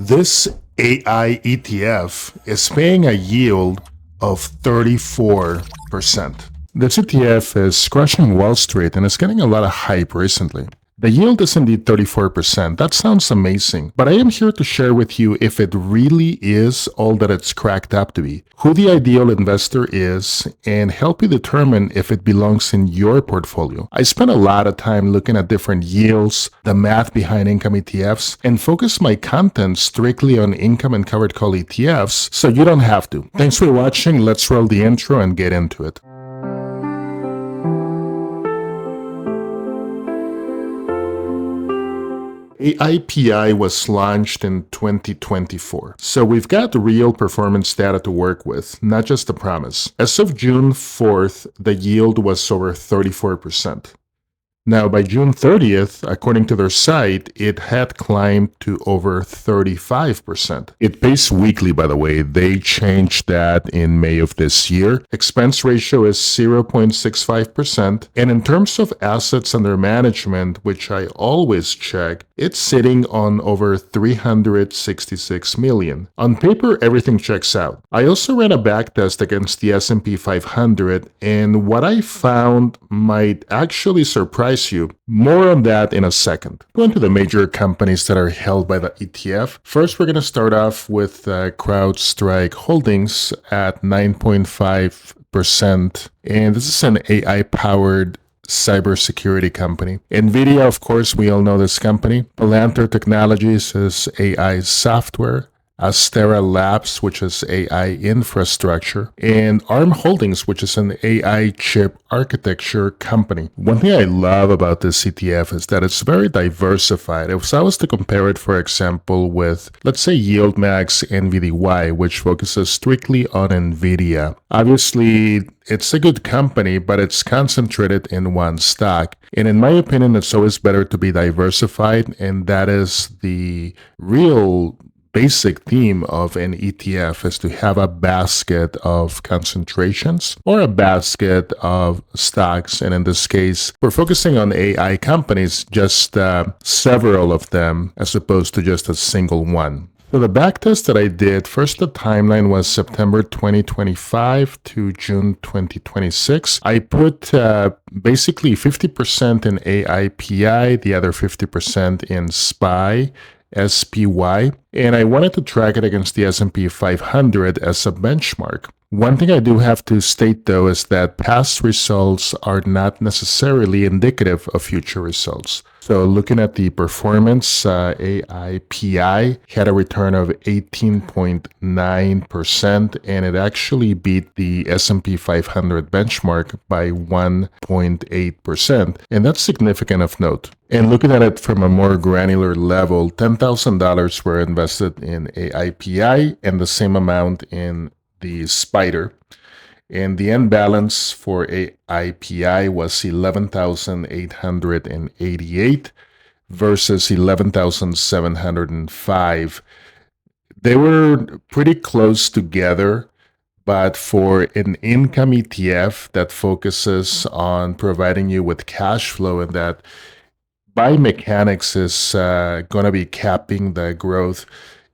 This AI ETF is paying a yield of 34%. This ETF is crushing Wall Street and is getting a lot of hype recently. The yield is indeed 34%. That sounds amazing, but I am here to share with you if it really is all that it's cracked up to be, who the ideal investor is, and help you determine if it belongs in your portfolio. I spent a lot of time looking at different yields, the math behind income ETFs, and focus my content strictly on income and covered call ETFs, so you don't have to. Thanks for watching. Let's roll the intro and get into it. AIPI was launched in 2024, so we've got real performance data to work with, not just a promise. As of June 4th, the yield was over 34%. Now, by June 30th, according to their site, it had climbed to over 35%. It pays weekly, by the way. They changed that in May of this year. Expense ratio is 0.65%. And in terms of assets under management, which I always check, it's sitting on over 366 million. On paper, everything checks out. I also ran a backtest against the S&P 500, and what I found might actually surprise you. More on that in a second. Going to the major companies that are held by the ETF. First, we're going to start off with CrowdStrike Holdings at 9.5%. And this is an AI-powered cybersecurity company. NVIDIA, of course, we all know this company. Palantir Technologies is AI software. Astera Labs, which is AI infrastructure, and ARM Holdings, which is an AI chip architecture company. One thing I love about this ETF is that it's very diversified. If I was to compare it, for example, with, let's say, YieldMax NVDY, which focuses strictly on NVIDIA. Obviously, it's a good company, but it's concentrated in one stock. And in my opinion, it's always better to be diversified, and that is the real basic theme of an ETF, is to have a basket of concentrations or a basket of stocks. And in this case, we're focusing on AI companies, just several of them, as opposed to just a single one. So the backtest that I did, first the timeline was September 2025 to June 2026. I put basically 50% in AIPI, the other 50% in SPY, and I wanted to track it against the S&P 500 as a benchmark. One thing I do have to state, though, is that past results are not necessarily indicative of future results. So looking at the performance, AIPI had a return of 18.9%, and it actually beat the S&P 500 benchmark by 1.8%, and that's significant of note. And looking at it from a more granular level, $10,000 were invested in AIPI and the same amount in the Spider. And the end balance for AIPI was 11,888 versus 11,705. They were pretty close together, but for an income ETF that focuses on providing you with cash flow and that by mechanics is going to be capping the growth,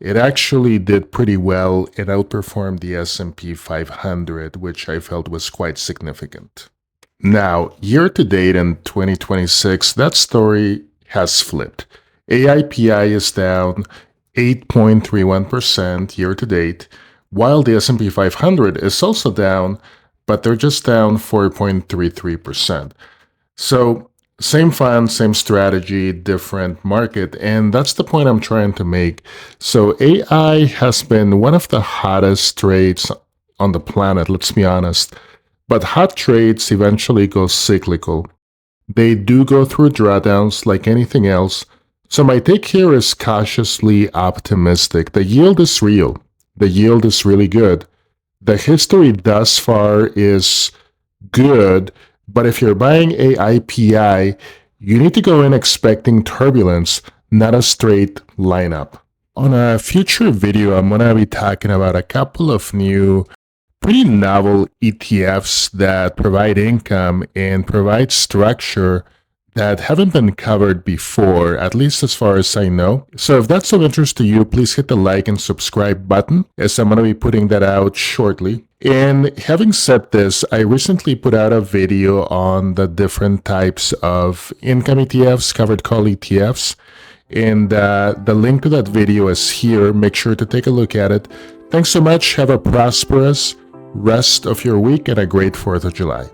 it actually did pretty well. It outperformed the S&P 500, which I felt was quite significant. Now, year to date in 2026, that story has flipped. AIPI is down 8.31% year to date, while the S&P 500 is also down, but they're just down 4.33%. So, same fund, same strategy, different market, and that's the point I'm trying to make. So AI has been one of the hottest trades on the planet, let's be honest. But hot trades eventually go cyclical. They do go through drawdowns like anything else. So my take here is cautiously optimistic. The yield is real. The yield is really good. The history thus far is good. But if you're buying AIPI, you need to go in expecting turbulence, not a straight lineup. On a future video, I'm going to be talking about a couple of new, pretty novel ETFs that provide income and provide structure that haven't been covered before, at least as far as I know. So if that's of interest to you, please hit the like and subscribe button, as I'm going to be putting that out shortly. And having said this, I recently put out a video on the different types of income ETFs, covered call ETFs, and the link to that video is here. Make sure to take a look at it. Thanks so much. Have a prosperous rest of your week and a great 4th of July.